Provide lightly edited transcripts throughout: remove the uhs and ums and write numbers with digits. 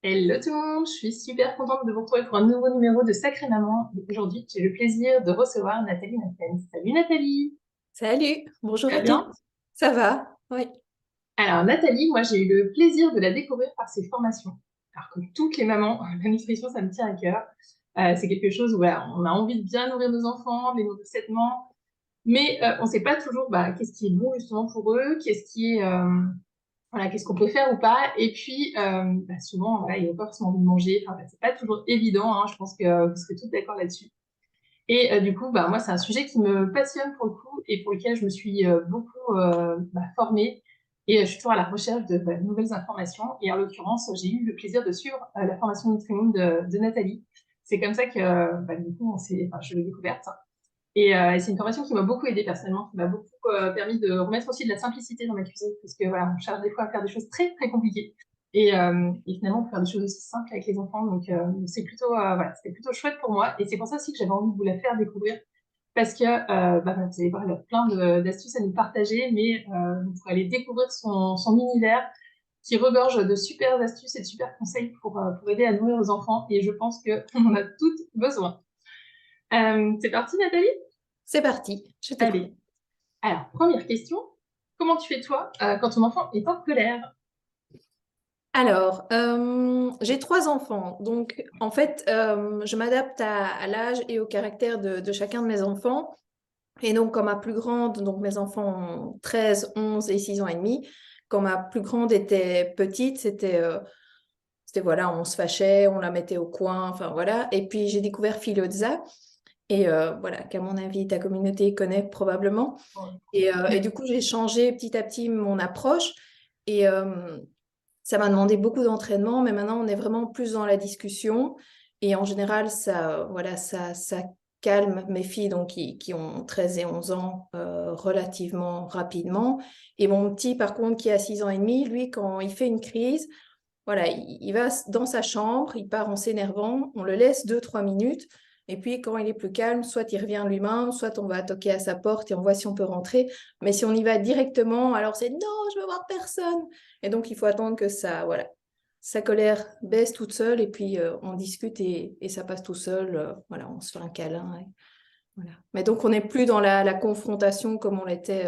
Hello tout le monde, je suis super contente de vous retrouver pour un nouveau numéro de Sacrée Maman. Et aujourd'hui, j'ai le plaisir de recevoir Nathalie Naffen. Salut Nathalie, Salut, bonjour tu vas à tous. bien? Ça va? Oui. Alors Nathalie, moi j'ai eu le plaisir de la découvrir par ses formations. Alors comme toutes les mamans, la nutrition ça me tient à cœur. C'est quelque chose où voilà, on a envie de bien nourrir nos enfants, de les nourrir sainement, mais on ne sait pas toujours qu'est-ce qui est bon justement pour eux, voilà, qu'est-ce qu'on peut faire ou pas. Et puis, souvent, voilà, il n'y a pas forcément envie de manger. Enfin, c'est pas toujours évident, hein. Je pense que vous serez tous d'accord là-dessus. Et du coup, moi, c'est un sujet qui me passionne pour le coup et pour lequel je me suis beaucoup formée. Et je suis toujours à la recherche de nouvelles informations. Et en l'occurrence, j'ai eu le plaisir de suivre la formation Nutrimoon de Nathalie. C'est comme ça que, du coup, je l'ai découverte. Et c'est une formation qui m'a beaucoup aidée personnellement, qui m'a beaucoup permis de remettre aussi de la simplicité dans ma cuisine, parce que voilà, on cherche des fois à faire des choses très très compliquées. Et finalement, on peut faire des choses aussi simples avec les enfants. Donc c'est plutôt voilà, c'était plutôt chouette pour moi. Et c'est pour ça aussi que j'avais envie de vous la faire découvrir, parce que vous allez voir, il y a plein d'astuces à nous partager, mais vous pourrez aller découvrir son univers qui regorge de super astuces et de super conseils pour aider à nourrir nos enfants. Et je pense qu'on en a toutes besoin. C'est parti, Nathalie? C'est parti, je t'écoute. Allez. Alors, première question. Comment tu fais toi quand ton enfant est en colère? Alors, j'ai trois enfants, donc en fait, je m'adapte à l'âge et au caractère de chacun de mes enfants. Et donc, quand ma plus grande, donc mes enfants ont 13, 11 et 6 ans et demi, quand ma plus grande était petite, c'était voilà, on se fâchait, on la mettait au coin, enfin voilà. Et puis, j'ai découvert Philozza, et voilà, qu'à mon avis, ta communauté connaît probablement. Ouais. Et du coup, j'ai changé petit à petit mon approche et ça m'a demandé beaucoup d'entraînement, mais maintenant on est vraiment plus dans la discussion. Et en général, voilà, ça calme mes filles donc, qui ont 13 et 11 ans relativement rapidement. Et mon petit, par contre, qui a 6 ans et demi, lui, quand il fait une crise, voilà, il va dans sa chambre, il part en s'énervant, on le laisse 2, 3 minutes. Et puis, quand il est plus calme, soit il revient lui-même, soit on va toquer à sa porte et on voit si on peut rentrer. Mais si on y va directement, alors c'est non, je veux voir personne. Et donc, il faut attendre que voilà, sa colère baisse toute seule et puis on discute et ça passe tout seul. Voilà, on se fait un câlin. Voilà. Mais donc, on n'est plus dans la confrontation comme on l'était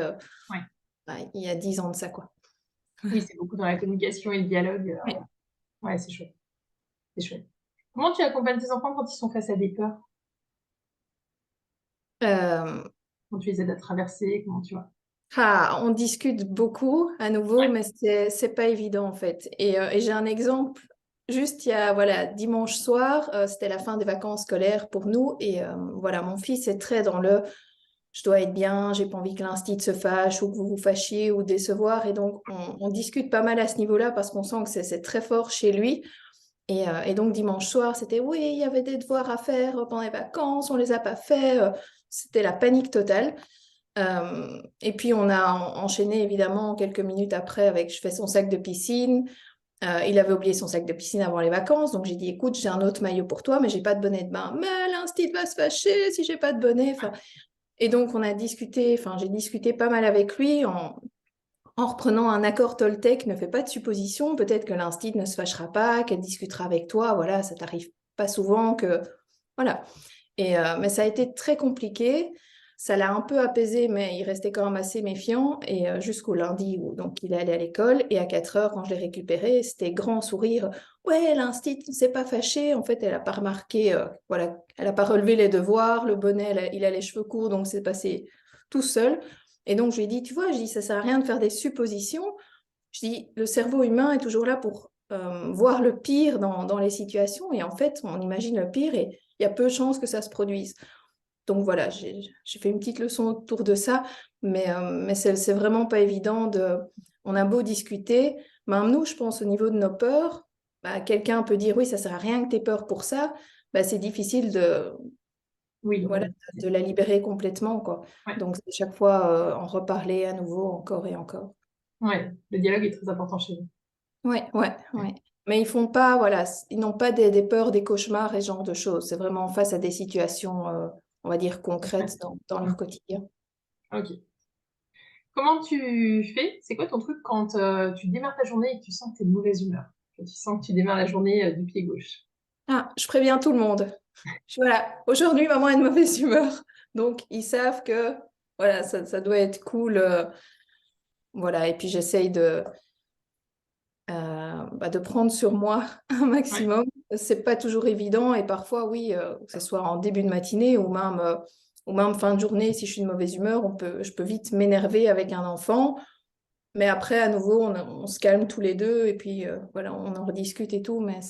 Ouais. il y a 10 ans de ça, quoi. Oui, c'est beaucoup dans la communication et le dialogue. Ouais. Ouais, c'est chouette. C'est chouette. Comment tu accompagnes tes enfants quand ils sont face à des peurs? Euh, Quand tu les aides à traverser? Comment tu vois? on discute beaucoup à nouveau, Ouais. mais c'est pas évident en fait. Et j'ai un exemple. Juste il y a voilà dimanche soir, c'était la fin des vacances scolaires pour nous et voilà mon fils est très dans le je dois être bien, j'ai pas envie que l'instit se fâche ou que vous vous fâchiez ou décevoir et donc on discute pas mal à ce niveau-là parce qu'on sent que c'est très fort chez lui. Et donc dimanche soir c'était oui il y avait des devoirs à faire pendant les vacances, on les a pas fait, c'était la panique totale. Et puis on a enchaîné évidemment quelques minutes après avec je fais son sac de piscine. Il avait oublié son sac de piscine avant les vacances, donc j'ai dit écoute j'ai un autre maillot pour toi, mais j'ai pas de bonnet de bain. Mais l'instit va se fâcher si j'ai pas de bonnet. Enfin, et donc on a discuté, enfin j'ai discuté pas mal avec lui en reprenant un accord Toltec. Ne fais pas de suppositions. Peut-être que l'instit ne se fâchera pas, qu'elle discutera avec toi. Voilà, ça t'arrive pas souvent que voilà. Mais ça a été très compliqué. Ça l'a un peu apaisé, mais il restait quand même assez méfiant. Et jusqu'au lundi où donc il est allé à l'école. Et à 4 heures, quand je l'ai récupéré, c'était grand sourire. Ouais, l'instit ne s'est pas fâché. En fait, elle n'a pas remarqué, voilà, elle n'a pas relevé les devoirs. Le bonnet, il a les cheveux courts, donc c'est passé tout seul. Et donc je lui ai dit, tu vois, je dis, ça sert à rien de faire des suppositions. Je dis, le cerveau humain est toujours là pour voir le pire dans les situations. Et en fait, on imagine le pire et il y a peu de chances que ça se produise. Donc voilà, j'ai fait une petite leçon autour de ça, mais c'est vraiment pas évident de. On a beau discuter, même nous, je pense, au niveau de nos peurs, quelqu'un peut dire oui, ça sert à rien que tu aies peur pour ça. C'est difficile Oui, voilà, de la libérer complètement, quoi. ouais. Donc, c'est chaque fois en reparler à nouveau, encore et encore. Ouais. Le dialogue est très important chez vous. Ouais, ouais, ouais. Mais ils font pas, voilà, ils n'ont pas des peurs, des cauchemars et ce genre de choses. C'est vraiment face à des situations, on va dire, concrètes dans leur quotidien. Ok. Comment tu fais? C'est quoi ton truc quand tu démarres ta journée et que tu sens que tu es de mauvaise humeur? que tu sens que tu démarres la journée du pied gauche. Ah, je préviens tout le monde. Voilà, aujourd'hui, maman est de mauvaise humeur. Donc, ils savent que voilà, ça doit être cool. Voilà, et puis j'essaye de prendre sur moi un Ouais, maximum. C'est pas toujours évident et parfois, oui, que ce soit en début de matinée ou même fin de journée, si je suis de mauvaise humeur, je peux vite m'énerver avec un enfant. Mais après, à nouveau, on se calme tous les deux et puis voilà, on en rediscute et tout, mais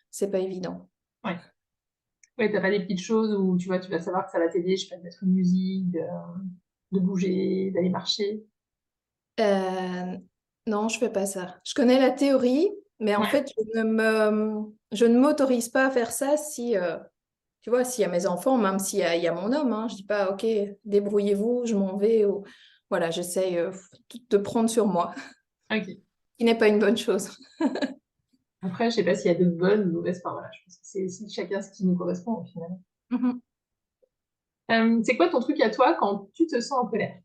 c'est pas évident. ouais. Ouais, t'as pas des petites choses où tu vois, tu vas savoir que ça va t'aider, je sais pas, de mettre une musique, de bouger, d'aller marcher. Euh, non, je fais pas ça. Je connais la théorie, mais en Ouais, fait, je ne m'autorise pas à faire ça si, tu vois, s'il y a mes enfants, même il y a mon homme, hein, je dis pas, ok, débrouillez-vous, je m'en vais. Ou... Voilà, j'essaye de prendre sur moi, ok. ce qui n'est pas une bonne chose. Après, je sais pas s'il y a de bonnes ou de mauvaises, enfin voilà, je pense que c'est chacun ce qui nous correspond au final. Mhm. C'est quoi ton truc à toi quand tu te sens en colère?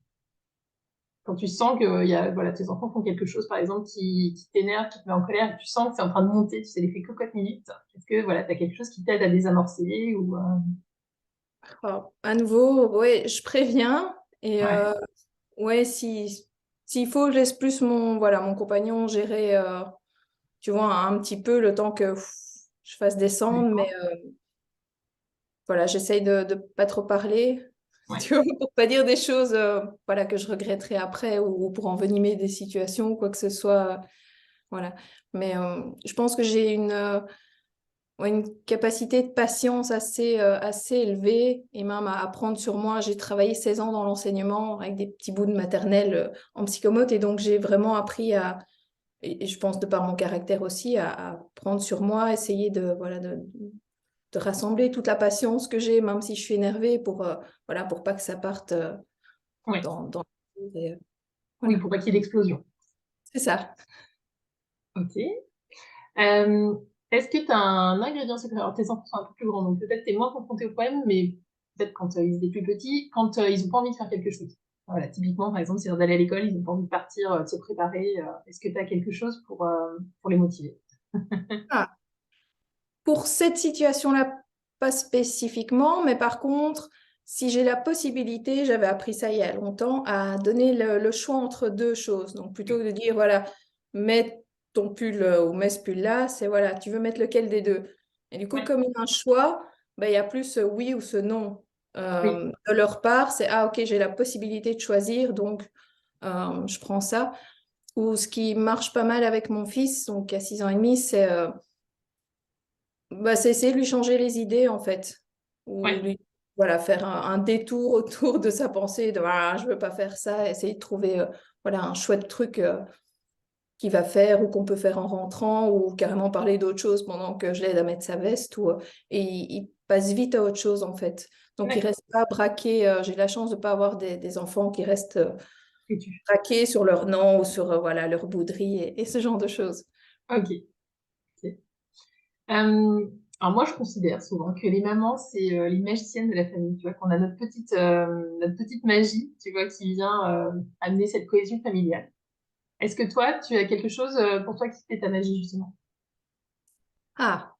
Quand tu sens que voilà, tes enfants font quelque chose, par exemple, qui t'énerve, qui te met en colère, et tu sens que c'est en train de monter, tu sais, l'effet cocotte minute. Est-ce que voilà, tu as quelque chose qui t'aide à désamorcer ou Alors, à nouveau, ouais, je préviens et ouais, ouais, s'il faut, je laisse plus mon compagnon gérer, tu vois, un petit peu le temps que je fasse descendre, mais d'accord. voilà, j'essaye de pas trop parler, Ouais, tu vois, pour pas dire des choses voilà, que je regretterai après ou pour envenimer des situations ou quoi que ce soit. Voilà. Mais je pense que j'ai ouais, une capacité de patience assez élevée et même à apprendre sur moi. J'ai travaillé 16 ans dans l'enseignement avec des petits bouts de maternelle en psychomote et donc j'ai vraiment appris et je pense de par mon caractère aussi, à prendre sur moi, essayer voilà, de rassembler toute la patience que j'ai, même si je suis énervée, voilà, pour pas que ça parte ouais. dans... et, Oui, voilà, pour pas qu'il y ait d'explosion. c'est ça. Ok. Euh, Est-ce que tu as un ingrédient secret? Alors, tes enfants sont un peu plus grands, donc peut-être tu es moins confronté au problème, mais peut-être quand ils étaient plus petits, quand ils ont pas envie de faire quelque chose. Voilà, typiquement, par exemple, c'est l'heure d'aller à l'école, ils ont pas envie de partir, de se préparer. Est-ce que tu as quelque chose pour les motiver? Ah, pour cette situation-là, pas spécifiquement, mais par contre, si j'ai la possibilité, j'avais appris ça il y a longtemps, à donner le choix entre deux choses. Donc plutôt que de dire, voilà, mets ton pull ou mets ce pull-là, c'est voilà, tu veux mettre lequel des deux. Et du coup, Ouais, comme il y a un choix, ben, il y a plus ce oui ou ce non. oui, De leur part, c'est, ah ok, j'ai la possibilité de choisir, donc je prends ça. Ou ce qui marche pas mal avec mon fils, donc à 6 ans et demi, c'est essayer de lui changer les idées, en fait. Ou ouais, lui, voilà, faire un détour autour de sa pensée, de ah, je veux pas faire ça, essayer de trouver voilà, un chouette truc qu'il va faire ou qu'on peut faire en rentrant, ou carrément parler d'autre chose pendant que je l'aide à mettre sa veste. Et il passe vite à autre chose, en fait. Donc, il d'accord. reste pas braqué. J'ai la chance de pas avoir des enfants qui restent Et tu. braqués sur leur nom ou sur voilà, leur bouderie et ce genre de choses. Ok. Ok. Euh, alors moi, je considère souvent que les mamans, c'est les magiciennes de la famille. Tu vois, qu'on a notre petite magie, tu vois, qui vient amener cette cohésion familiale. Est-ce que toi, tu as quelque chose pour toi qui fait ta magie, justement? Ah,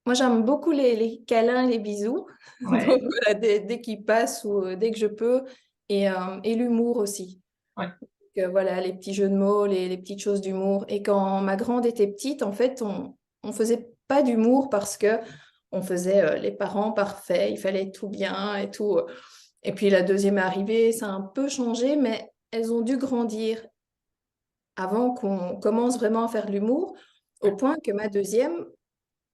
moi, j'aime beaucoup les câlins, les bisous. Donc, Ouais, voilà, dès qu'ils passent ou dès que je peux. Et l'humour aussi. ouais, Voilà, les petits jeux de mots, les petites choses d'humour. Et quand ma grande était petite, en fait, on faisait pas d'humour parce que on faisait les parents parfaits, il fallait tout bien et tout. Et puis la deuxième est arrivée, ça a un peu changé, mais elles ont dû grandir avant qu'on commence vraiment à faire de l'humour, au ouais, point que ma deuxième,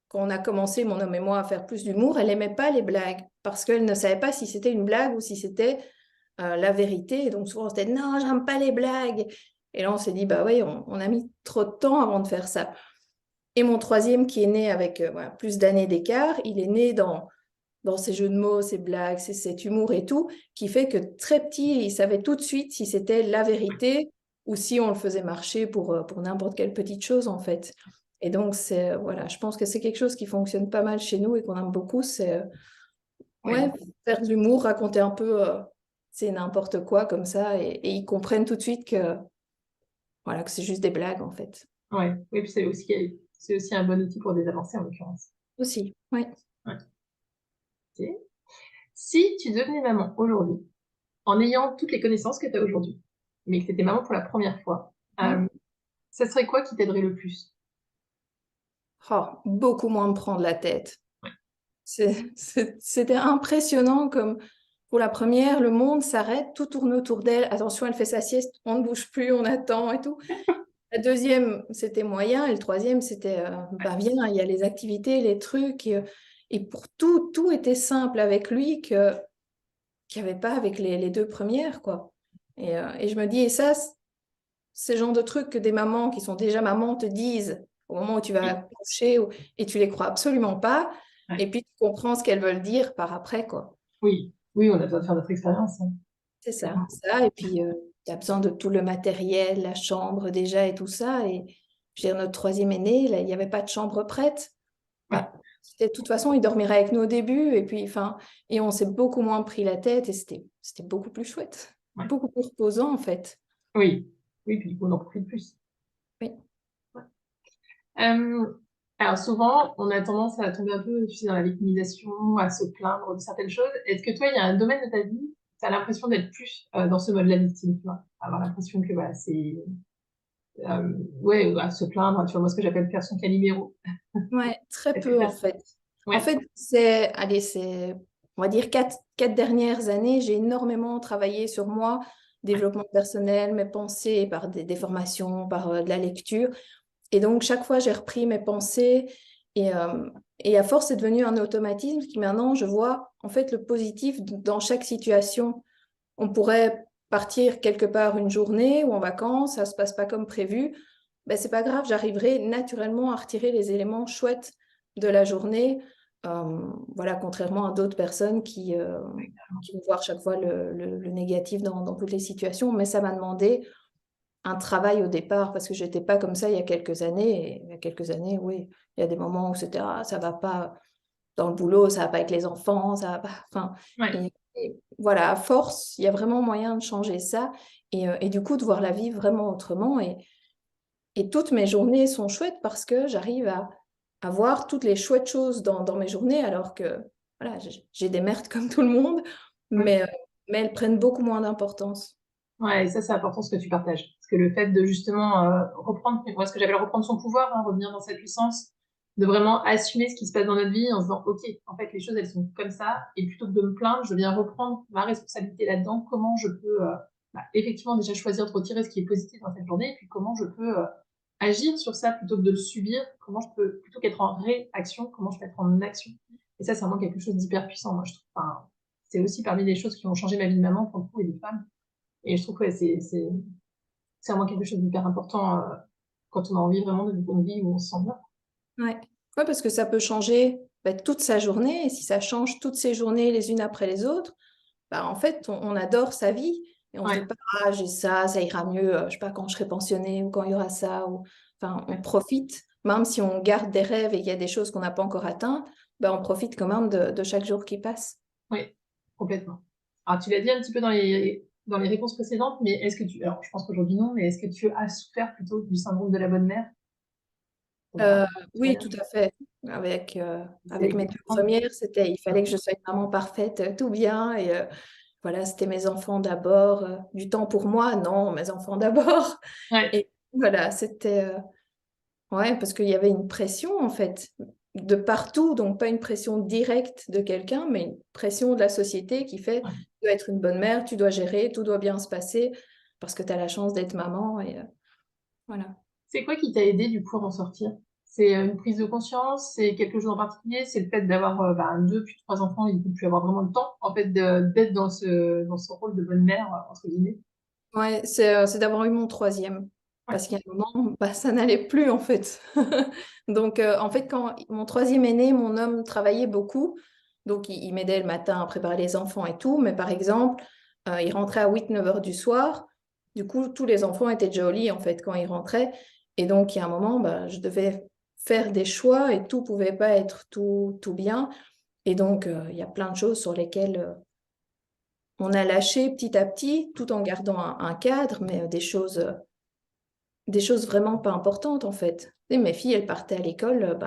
quand on a commencé, mon homme et moi, à faire plus d'humour, elle aimait pas les blagues parce qu'elle ne savait pas si c'était une blague ou si c'était la vérité. Et donc souvent, c'était non, j'aime pas les blagues. Et là, on s'est dit, bah oui, on a mis trop de temps avant de faire ça. Et mon troisième, qui est né avec voilà, plus d'années d'écart, il est né dans ces jeux de mots, ces blagues, cet humour et tout, qui fait que très petit, il savait tout de suite si c'était la vérité ou si on le faisait marcher pour n'importe quelle petite chose, en fait. Et donc, voilà, je pense que c'est quelque chose qui fonctionne pas mal chez nous et qu'on aime beaucoup, c'est ouais, ouais, faire de l'humour, raconter un peu c'est n'importe quoi comme ça et ils comprennent tout de suite que, voilà, que c'est juste des blagues, en fait. ouais. Oui, puis c'est aussi C'est aussi un bon outil pour des avancées, en l'occurrence. Aussi, oui. Ouais. Ok. Si tu devenais maman aujourd'hui, en ayant toutes les connaissances que tu as aujourd'hui, mais que tu étais maman pour la première fois, ça serait quoi qui t'aiderait le plus? Oh, beaucoup moins me prendre la tête. C'était impressionnant comme pour la première, le monde s'arrête, tout tourne autour d'elle. Attention, elle fait sa sieste, on ne bouge plus, on attend et tout. La deuxième, c'était moyen. Et le troisième, c'était, viens, il y a les activités, les trucs. Et pour tout, tout était simple avec lui qu'il n'y avait pas avec les deux premières, quoi. Et je me dis, et ça, c'est le genre de trucs que des mamans qui sont déjà mamans te disent au moment où tu vas Oui. coucher et tu les crois absolument pas. Ouais. Et puis, tu comprends ce qu'elles veulent dire par après, quoi. Oui, oui, on a besoin de faire notre expérience. Hein. C'est ça, ça. Et puis, tu as besoin de tout le matériel, la chambre déjà et tout ça. Et je veux dire, notre troisième aîné, là, il n'y avait pas de chambre prête. Ouais. Bah, de toute façon, il dormirait avec nous au début. Et puis, et on s'est beaucoup moins pris la tête et c'était beaucoup plus chouette. Ouais. Beaucoup plus reposant, en fait. Oui, oui, puis on en profite plus. Oui. Ouais. Alors souvent, on a tendance à tomber un peu, tu sais, dans la victimisation, à se plaindre de certaines choses. Est-ce que toi, il y a un domaine de ta vie, tu as l'impression d'être plus dans ce mode la victime, tu vois? Avoir l'impression que voilà, c'est ouais, à se plaindre, tu vois, moi ce que j'appelle faire son Calimero. Ouais, très Est-ce que peu t'as en ça? fait. En Ouais, fait, on va dire quatre dernières années, j'ai énormément travaillé sur moi, développement personnel, mes pensées, par des formations, par de la lecture. Et donc, chaque fois, j'ai repris mes pensées et, euh, et à force, c'est devenu un automatisme qui maintenant, je vois en fait le positif dans chaque situation. On pourrait partir quelque part une journée ou en vacances, ça se passe pas comme prévu. Ben, c'est pas grave, j'arriverai naturellement à retirer les éléments chouettes de la journée. Voilà, contrairement à d'autres personnes qui vont voir chaque fois le négatif dans toutes les situations. Mais ça m'a demandé un travail au départ parce que j'étais pas comme ça il y a quelques années. Et il y a quelques années, oui, il y a des moments où c'était ça va pas dans le boulot, ça va pas avec les enfants, ça va pas. Enfin, ouais, et voilà, à force, il y a vraiment moyen de changer ça et du coup de voir la vie vraiment autrement. Et toutes mes journées sont chouettes parce que j'arrive à voir toutes les chouettes choses dans mes journées alors que voilà, j'ai des merdes comme tout le monde, ouais. mais, euh, mais elles prennent beaucoup moins d'importance. Ouais, et ça, c'est important ce que tu partages. Parce que le fait de justement reprendre, moi, ce que j'appelle reprendre son pouvoir, hein, revenir dans sa puissance, de vraiment assumer ce qui se passe dans notre vie en se disant, OK, en fait, les choses, elles sont comme ça, et plutôt que de me plaindre, je viens reprendre ma responsabilité là-dedans, comment je peux effectivement déjà choisir de retirer ce qui est positif dans cette journée, et puis comment je peux agir sur ça plutôt que de le subir, comment je peux, plutôt qu'être en réaction, comment je peux être en action. Et ça, c'est vraiment quelque chose d'hyper puissant, moi, je trouve. Enfin, c'est aussi parmi les choses qui ont changé ma vie de maman, pour le coup, et de femme. Et je trouve que ouais, c'est vraiment quelque chose d'hyper important quand on a envie vraiment de vivre une vie où on se sent bien. Ouais. Ouais, parce que ça peut changer toute sa journée et si ça change toutes ses journées les unes après les autres, en fait, on adore sa vie et on se dit Ouais, pas, ah, j'ai ça ira mieux, je sais pas, quand je serai pensionnée ou quand il y aura ça. Enfin, on ouais, profite, même si on garde des rêves et qu'il y a des choses qu'on n'a pas encore atteintes, on profite quand même de chaque jour qui passe. ouais, complètement. Alors, tu l'as dit un petit peu dans les réponses précédentes, mais est-ce que alors je pense qu'aujourd'hui non, mais est-ce que tu as souffert plutôt du syndrome de la bonne mère? On en Euh, parlait tout à oui, l'heure. tout à fait. Avec Avec mes des deux parents. premières, il fallait que je sois une maman parfaite, tout bien. Voilà, c'était mes enfants d'abord. Du temps pour moi, non, mes enfants d'abord. Ouais, Et voilà, ouais, parce qu'il y avait une pression, en fait, de partout. Donc, pas une pression directe de quelqu'un, mais une pression de la société qui fait, ouais. tu dois être une bonne mère, tu dois gérer, tout doit bien se passer parce que tu as la chance d'être maman. Voilà. C'est quoi qui t'a aidé du coup à en sortir? C'est une prise de conscience, c'est quelque chose en particulier, c'est le fait d'avoir deux puis trois enfants et de plus avoir vraiment le temps en fait d'être dans ce rôle de bonne mère entre guillemets. Ouais, c'est d'avoir eu mon troisième. Ouais, Parce qu'à un moment, ça n'allait plus, en fait. Donc, en fait, quand mon troisième est né, mon homme travaillait beaucoup. Donc, il m'aidait le matin à préparer les enfants et tout. Mais par exemple, il rentrait à 8 9 heures du soir. Du coup, tous les enfants étaient déjà au lit, en fait, quand il rentrait. Et donc, il y a un moment, je devais faire des choix et tout pouvait pas être tout bien. Et donc, il y a plein de choses sur lesquelles on a lâché petit à petit, tout en gardant un cadre, mais des choses des choses vraiment pas importantes, en fait. Et mes filles, elles partaient à l'école,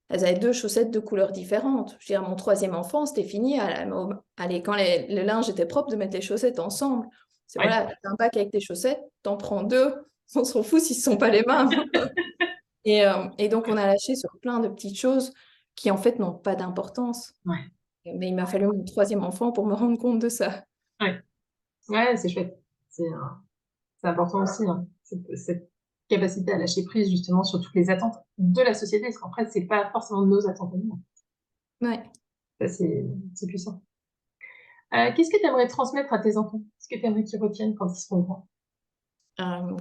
elles avaient 2 chaussettes de couleurs différentes. Je veux dire, mon 3e enfant, c'était fini. Allez, quand le linge était propre, de mettre les chaussettes ensemble. C'est Ouais. voilà, t'as un pack avec tes chaussettes, t'en prends 2, on s'en fout si ce sont pas les mêmes. Et donc, on a lâché sur plein de petites choses qui, en fait, n'ont pas d'importance. Ouais. Mais il m'a fallu mon 3e enfant pour me rendre compte de ça. Ouais. Ouais, c'est chouette. C'est important aussi, hein, cette capacité à lâcher prise justement sur toutes les attentes de la société, parce qu'en fait, c'est pas forcément nos attentes à nous. Ouais. Ça, c'est puissant. Qu'est-ce que tu aimerais transmettre à tes enfants? Qu'est-ce que tu aimerais qu'ils retiennent quand ils seront grands?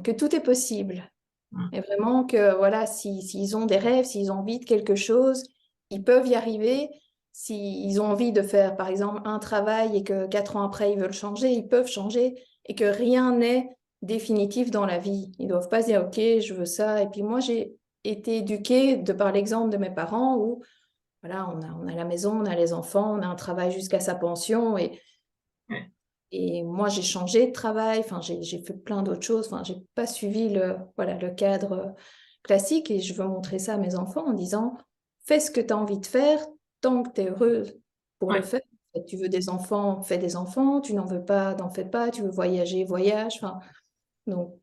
Que tout est possible. Mm. Et vraiment que, voilà, s'ils ont des rêves, s'ils ont envie de quelque chose, ils peuvent y arriver. S'ils ont envie de faire, par exemple, un travail et que 4 ans après, ils veulent changer, ils peuvent changer et que rien n'est définitif dans la vie. Ils ne doivent pas se dire, OK, je veux ça. Et puis moi, j'ai été éduquée de par l'exemple de mes parents où, voilà, on a la maison, on a les enfants, on a un travail jusqu'à sa pension Ouais. et moi, j'ai changé de travail, enfin, j'ai fait plein d'autres choses, enfin, j'ai pas suivi voilà, le cadre classique et je veux montrer ça à mes enfants en disant, fais ce que tu as envie de faire tant que tu es heureuse pour le Ouais. faire. Tu veux des enfants, fais des enfants, tu n'en veux pas, n'en fais pas, tu veux voyager, voyage. Enfin, donc,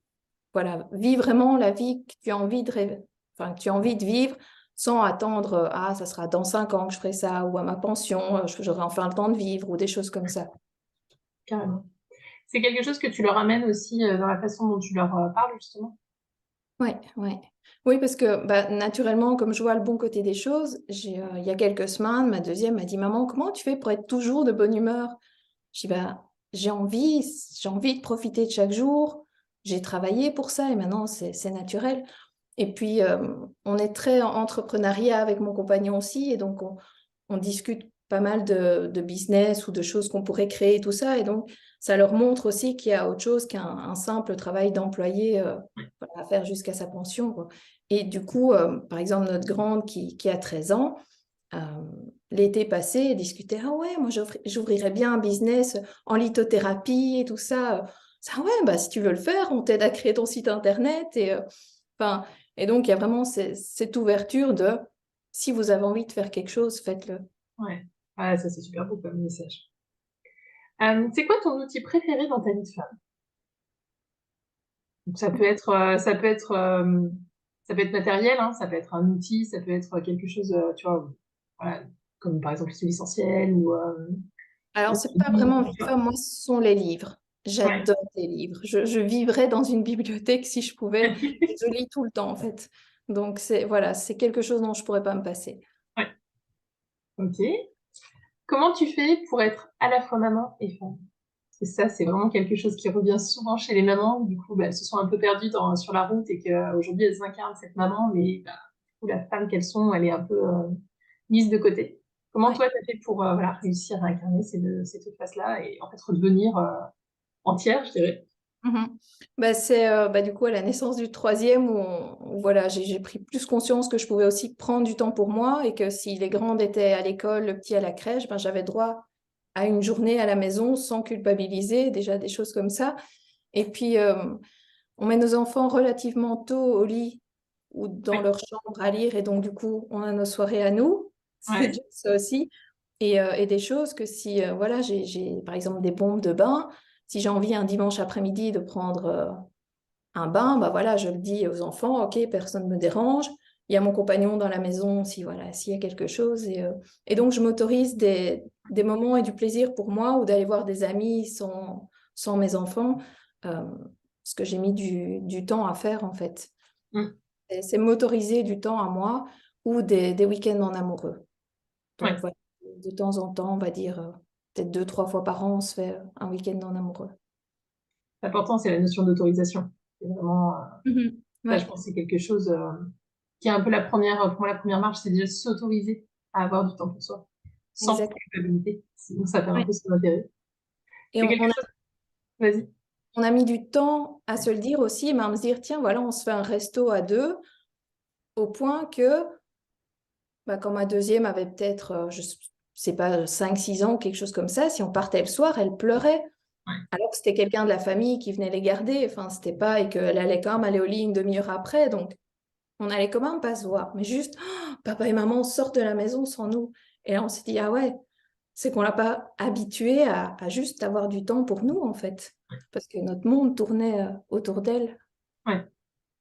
voilà, vis vraiment la vie que tu as envie de rêver, enfin, que tu as envie de vivre sans attendre, ah, ça sera dans 5 ans que je ferai ça, ou à ma pension, j'aurai enfin le temps de vivre, ou des choses comme ça. Carrément. C'est quelque chose que tu leur amènes aussi dans la façon dont tu leur parles, justement? Ouais, ouais. Oui, parce que naturellement, comme je vois le bon côté des choses, il y a quelques semaines, ma deuxième m'a dit, Maman, comment tu fais pour être toujours de bonne humeur? Je dis, j'ai envie de profiter de chaque jour. J'ai travaillé pour ça et maintenant c'est naturel. Et puis, on est très en entrepreneuriat avec mon compagnon aussi et donc on discute pas mal de business ou de choses qu'on pourrait créer, tout ça. Et donc, ça leur montre aussi qu'il y a autre chose qu'un un simple travail d'employé voilà, à faire jusqu'à sa pension, quoi. Et du coup, par exemple, notre grande qui a 13 ans, euh, l'été passé, elle discutait, ah ouais, moi j'ouvrirais bien un business en lithothérapie et tout ça. Ça, ouais, si tu veux le faire, on t'aide à créer ton site internet. Enfin, et donc, il y a vraiment cette ouverture de, si vous avez envie de faire quelque chose, faites-le. Ouais. Ouais, ça, c'est super beau comme message. C'est quoi ton outil préféré dans ta vie de femme? Donc, ça peut être matériel, hein, ça peut être un outil, ça peut être quelque chose, tu vois, voilà, comme par exemple l'huile essentielle Alors, ou c'est pas vraiment vie tu de vois. femme, moi, ce sont les livres. Ouais. J'adore les livres. Je vivrais dans une bibliothèque si je pouvais. Je lis tout le temps, en fait. Donc, voilà, c'est quelque chose dont je pourrais pas me passer. Ouais. Ok. Comment tu fais pour être à la fois maman et femme? Parce que ça, c'est vraiment quelque chose qui revient souvent chez les mamans. Du coup, elles se sont un peu perdues sur la route et qu'aujourd'hui, elles incarnent cette maman, mais du coup, la femme qu'elles sont, elle est un peu mise de côté. Comment Ouais. toi, tu as fait pour voilà, réussir à incarner ces deux faces-là et en fait redevenir entière, je dirais? Mhm. C'est du coup à la naissance du 3e où voilà, j'ai pris plus conscience que je pouvais aussi prendre du temps pour moi et que si les grandes étaient à l'école, le petit à la crèche, j'avais droit à une journée à la maison sans culpabiliser, déjà des choses comme ça. Et puis, on met nos enfants relativement tôt au lit ou dans Ouais. leur chambre à lire et donc du coup, on a nos soirées à nous. C'est Ouais. déjà ça aussi. Et des choses que si, voilà, j'ai par exemple des bombes de bain, si j'ai envie un dimanche après-midi de prendre un bain, voilà, je le dis aux enfants, ok, personne ne me dérange. Il y a mon compagnon dans la maison si voilà, s'il y a quelque chose. Et donc, je m'autorise des moments et du plaisir pour moi ou d'aller voir des amis sans mes enfants, euh, ce que j'ai mis du temps à faire en fait. Mm. C'est m'autoriser du temps à moi ou des week-ends en amoureux. Donc Ouais. voilà, de temps en temps, on va dire peut-être 2, 3 fois par an, on se fait un week-end en amoureux. L'important, c'est la notion d'autorisation. C'est vraiment, Mhm. ça, je Ouais, pense, que c'est quelque chose qui est un peu pour moi, la première marche, c'est déjà s'autoriser à avoir du temps pour soi, sans exact. culpabilité. Sinon, ça perd un Ouais. peu son intérêt. Et C'est quelque chose. Vas-y. on a mis du temps à se le dire aussi, mais à me dire, tiens, voilà, on se fait un resto à 2, au point que, quand ma deuxième avait peut-être, je sais pas, 5, 6 ans ou quelque chose comme ça, si on partait le soir, elle pleurait. Ouais. Alors que c'était quelqu'un de la famille qui venait les garder. Enfin, c'était pas... Et qu'elle allait quand même aller au lit une demi-heure après. Donc, on allait quand même pas se voir. Mais juste, oh, papa et maman sortent de la maison sans nous. Et là, on s'est dit, ah ouais, c'est qu'on l'a pas habitué à juste avoir du temps pour nous, en fait. Parce que notre monde tournait autour d'elle. Ouais.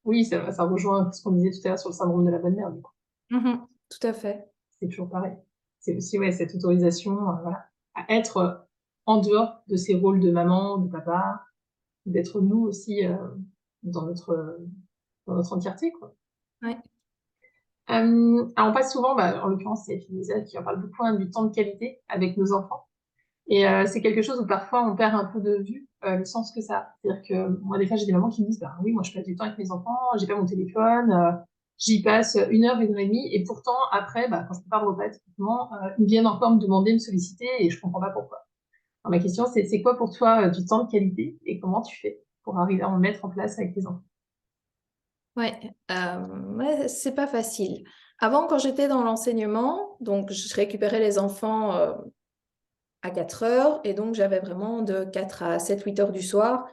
Oui, ça rejoint ce qu'on disait tout à l'heure sur le syndrome de la bonne mère, du coup. Tout à fait. C'est toujours pareil. C'est aussi, ouais, cette autorisation, voilà, à être en dehors de ces rôles de maman, de papa, d'être nous aussi dans notre, dans notre entièreté, quoi. Ouais. Alors on passe souvent, bah, en l'occurrence, c'est Elisa qui en parle beaucoup, hein, du temps de qualité avec nos enfants. Et c'est quelque chose où parfois on perd un peu de vue le sens que ça a. C'est-à-dire que moi, des fois, j'ai des mamans qui me disent, bah oui, moi, je passe du temps avec mes enfants, j'ai pas mon téléphone, j'y passe 1 heure, 1 heure et demie, et pourtant, après, bah, quand je prépare le repas, typiquement, ils viennent encore me demander, me solliciter, et je comprends pas pourquoi. Alors, ma question, c'est quoi pour toi du temps de qualité, et comment tu fais pour arriver à en mettre en place avec tes enfants? Ouais, c'est pas facile. Avant, quand j'étais dans l'enseignement, donc je récupérais les enfants à 4 heures et donc j'avais vraiment de 4 à 7, 8 heures du soir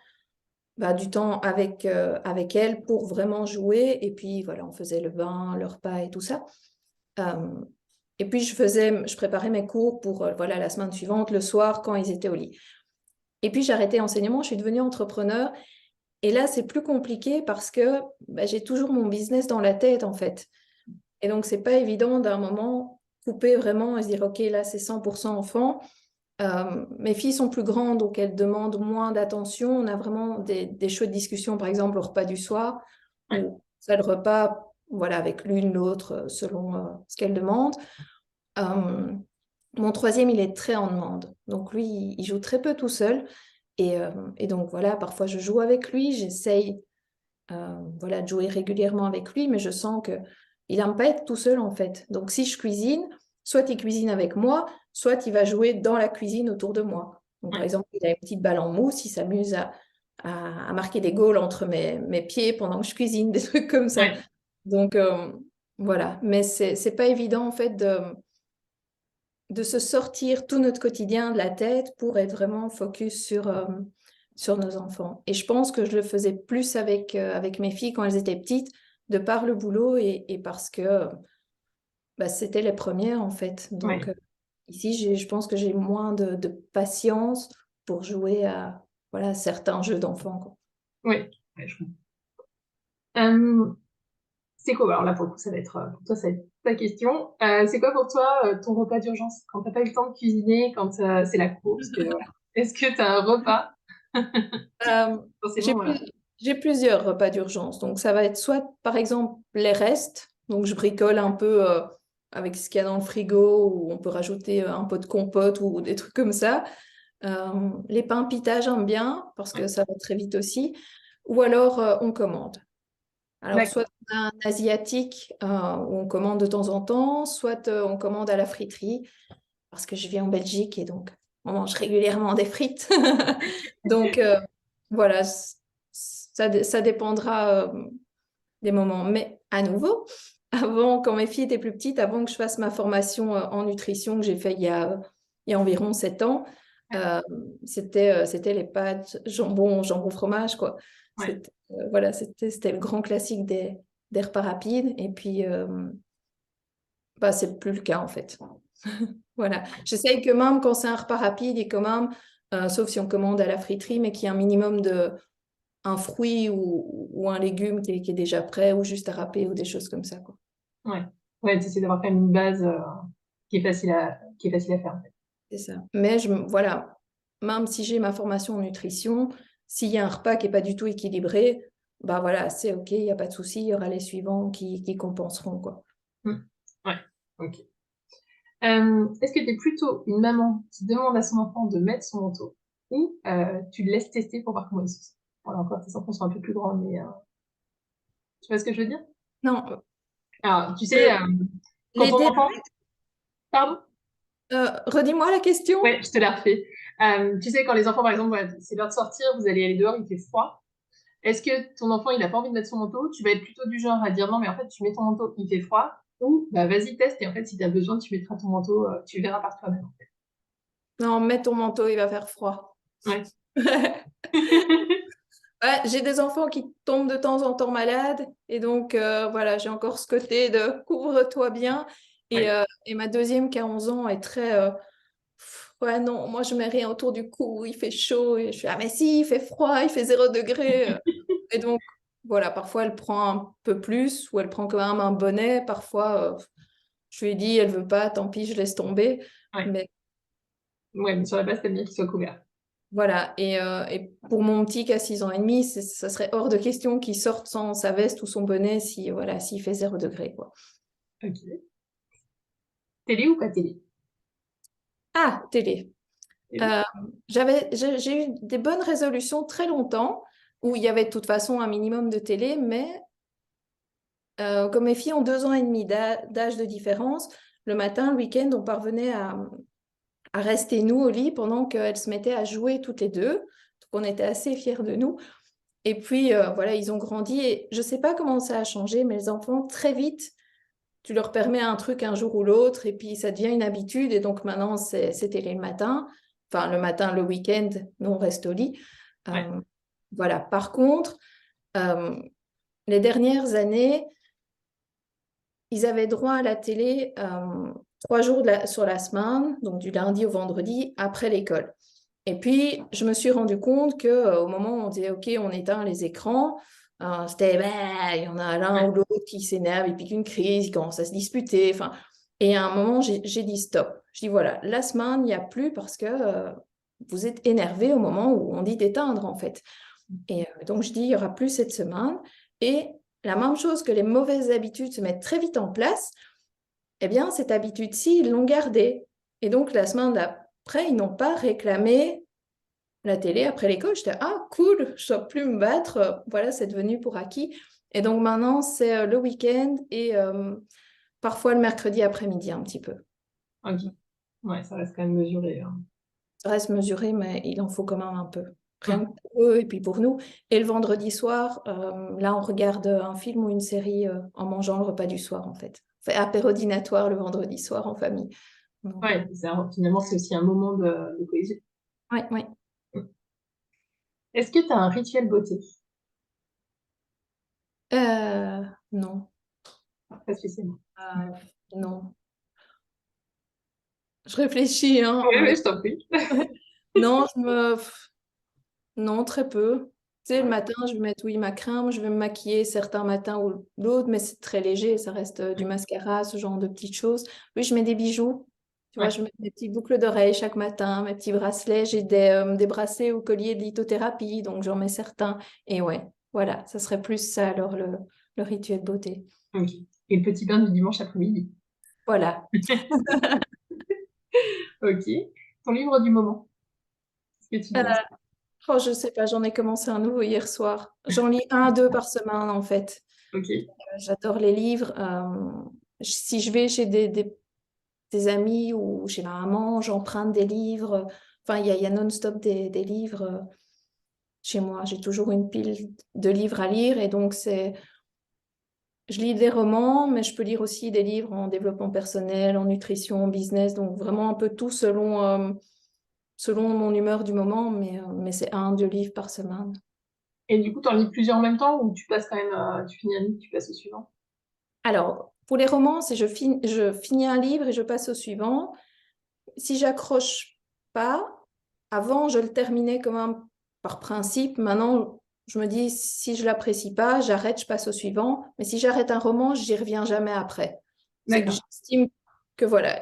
bah, du temps avec elle pour vraiment jouer. Et puis voilà, on faisait le bain, le repas et tout ça. Euh, et puis je préparais mes cours pour voilà, la semaine suivante, le soir, quand ils étaient au lit. Et puis j'ai arrêté l'enseignement, je suis devenue entrepreneur. Et là, c'est plus compliqué parce que bah, j'ai toujours mon business dans la tête, en fait. Et donc, c'est pas évident d'un moment couper vraiment et se dire, OK, là, c'est 100% enfant. Mes filles sont plus grandes, donc elles demandent moins d'attention. On a vraiment des chouettes discussions, par exemple, au repas du soir, Ouais, où c'est le repas voilà, avec l'une, l'autre, selon ce qu'elles demandent. Euh, Mon troisième, il est très en demande. Donc lui, il joue très peu tout seul. Et donc voilà, parfois je joue avec lui, j'essaye voilà, de jouer régulièrement avec lui, mais je sens que il n'aime pas être tout seul en fait. Donc si je cuisine, soit il cuisine avec moi, soit il va jouer dans la cuisine autour de moi. Donc par ouais, exemple, il a une petite balle en mousse, il s'amuse à marquer des goals entre mes pieds pendant que je cuisine, des trucs comme ça. ouais, Donc voilà, mais c'est pas évident en fait de se sortir tout notre quotidien de la tête pour être vraiment focus sur nos enfants. Et je pense que je le faisais plus avec mes filles quand elles étaient petites, de par le boulot et parce que bah, c'était les premières en fait. Donc ouais, ici, je pense que j'ai moins de patience pour jouer à voilà, certains jeux d'enfants, quoi. ouais, ouais, je comprends. Euh, c'est quoi, alors là pour le coup ça va être, pour toi ça va être ta question. C'est quoi pour toi ton repas d'urgence? Quand t'as pas eu le temps de cuisiner, quand c'est la course, que, voilà. Est-ce que t'as un repas? Euh, j'ai Forcément, plus- voilà. j'ai plusieurs repas d'urgence. Donc, ça va être soit, par exemple, les restes. Donc, je bricole un peu avec ce qu'il y a dans le frigo, ou on peut rajouter un pot de compote ou des trucs comme ça. Les pains pita, j'aime bien parce Ouais, que ça va très vite aussi. Ou alors, on commande. Alors, d'accord. soit on a un asiatique où on commande de temps en temps, soit on commande à la friterie parce que je vis en Belgique et donc on mange régulièrement des frites. Donc, voilà, ça dépendra des moments. Mais à nouveau, avant, quand mes filles étaient plus petites, avant que je fasse ma formation en nutrition que j'ai fait il y a environ 7 ans, Ouais, euh, c'était les pâtes jambon fromage, quoi. ouais, Voilà, c'était le grand classique des repas rapides. Et puis, bah, c'est plus le cas, en fait. Voilà. J'essaye que même quand c'est un repas rapide et quand même, sauf si on commande à la friterie, mais qu'il y ait un minimum de un fruit ou un légume qui est déjà prêt ou juste à râper ou des choses comme ça, quoi. ouais. Ouais, tu essaies d'avoir quand même une base qui est facile à faire, en fait. C'est ça. Mais voilà, même si j'ai ma formation en nutrition, s'il y a un repas qui n'est pas du tout équilibré, bah voilà, c'est OK, il n'y a pas de souci, il y aura les suivants qui compenseront, quoi. Hmm. Ouais, ok. Est-ce que tu es plutôt une maman qui demande à son enfant de mettre son manteau ou tu le laisses tester pour voir comment il se sent? Voilà, encore, tes enfants sont un peu plus grands, mais tu vois ce que je veux dire? Non, Alors, tu sais, euh, quand les ton dé- enfant... Pardon? redis-moi la question. Ouais, je te la refais. Tu sais, quand les enfants, par exemple, voilà, c'est l'heure de sortir, vous allez aller dehors, il fait froid. Est-ce que ton enfant, il a pas envie de mettre son manteau? Tu vas être plutôt du genre à dire non, mais en fait, tu mets ton manteau, il fait froid. Ou, bah, vas-y, teste. Et en fait, si tu as besoin, tu mettras ton manteau, tu verras par toi-même. Non, mets ton manteau, il va faire froid. Ouais. Ouais, j'ai des enfants qui tombent de temps en temps malades et donc voilà, j'ai encore ce côté de couvre-toi bien Ouais. et ma deuxième qui a 11 ans est très ouais non, moi je mets rien autour du cou, il fait chaud et je fais ah mais si, il fait froid, il fait 0 degré et donc voilà, parfois elle prend un peu plus ou elle prend quand même un bonnet, parfois je lui ai dit elle veut pas, tant pis, je laisse tomber Ouais. mais Ouais, mais sur la base, t'aimes bien qu'il soit couvert. voilà, et pour mon petit qui a 6 ans et demi, ça serait hors de question qu'il sorte sans sa veste ou son bonnet si, voilà, s'il fait 0 degré, quoi. Ok. Télé ou pas télé? Ah, télé. Télé. Euh, j'ai eu des bonnes résolutions très longtemps où il y avait de toute façon un minimum de télé, mais comme mes filles ont 2 ans et demi d'âge de différence, le matin, le week-end, on parvenait à rester nous au lit pendant qu'elles se mettaient à jouer toutes les deux. Donc on était assez fiers de nous. Et puis, voilà, ils ont grandi et je ne sais pas comment ça a changé, mais les enfants, très vite, tu leur permets un truc un jour ou l'autre et puis ça devient une habitude. Et donc maintenant, c'était le matin, enfin le matin, le week-end, nous on reste au lit. Ouais. Euh, voilà. Par contre, euh, les dernières années, ils avaient droit à la télé 3 jours sur la semaine, donc du lundi au vendredi, après l'école. Et puis, je me suis rendu compte que au moment où on disait, OK, on éteint les écrans, c'était, bah, il y en a l'un Ouais. ou l'autre qui s'énerve, et puis qu'une crise, il commence à se disputer. Enfin, et à un moment, j'ai dit stop. Je dis, voilà, la semaine, il n'y a plus parce que vous êtes énervé au moment où on dit d'éteindre, en fait. Et donc, je dis, il n'y aura plus cette semaine. Et la même chose que les mauvaises habitudes se mettent très vite en place, eh bien, cette habitude-ci, ils l'ont gardée. Et donc, la semaine d'après, ils n'ont pas réclamé la télé après l'école. J'étais, ah, cool, je ne dois plus me battre. Voilà, c'est devenu pour acquis. Et donc, maintenant, c'est le week-end et parfois le mercredi après-midi un petit peu. Ok. Ouais, ça reste quand même mesuré, hein. Ça reste mesuré, mais il en faut quand même un peu. Rien Hmm. que pour eux et puis pour nous. Et le vendredi soir, là, on regarde un film ou une série en mangeant le repas du soir, en fait. Fait apérodinatoire le vendredi soir en famille. Donc, Ouais, finalement, c'est aussi un moment de cohésion. ouais, ouais. Hmm. Est-ce que tu as un rituel beauté? Non. Pas spécialement. Euh, non. Je réfléchis, hein, Oui, mais oui, je t'en prie. non, non, très peu. Tu sais, le matin, je vais mettre, oui, ma crème, je vais me maquiller certains matins ou l'autre, mais c'est très léger, ça reste du mascara, ce genre de petites choses. Oui, je mets des bijoux. Tu vois, Ouais. je mets mes petites boucles d'oreilles chaque matin, mes petits bracelets. J'ai des bracelets ou colliers de lithothérapie, donc j'en mets certains. Et ouais, voilà, ça serait plus ça alors le rituel beauté. Ok. Et le petit bain du dimanche après-midi. Voilà. Ok. Ton livre du moment, qu'est-ce que tu Euh, nous conseilles? oh, je sais pas, j'en ai commencé un nouveau hier soir. J'en lis un, deux par semaine en fait. Ok. J'adore les livres. Si je vais chez des amis ou chez ma maman, j'emprunte des livres. Enfin, il y a non-stop des livres chez moi. J'ai toujours une pile de livres à lire et donc je lis des romans, mais je peux lire aussi des livres en développement personnel, en nutrition, en business, donc vraiment un peu tout selon mon humeur du moment, mais c'est un, deux livres par semaine. Et du coup, tu en lis plusieurs en même temps ou tu passes quand même, tu finis un livre, tu passes au suivant? Alors, pour les romans, c'est je finis un livre et je passe au suivant. Si j'accroche pas, avant, je le terminais quand même par principe. Maintenant, je me dis, si je l'apprécie pas, j'arrête, je passe au suivant. Mais si j'arrête un roman, j'y reviens jamais après. C'est que D'accord. j'estime que voilà,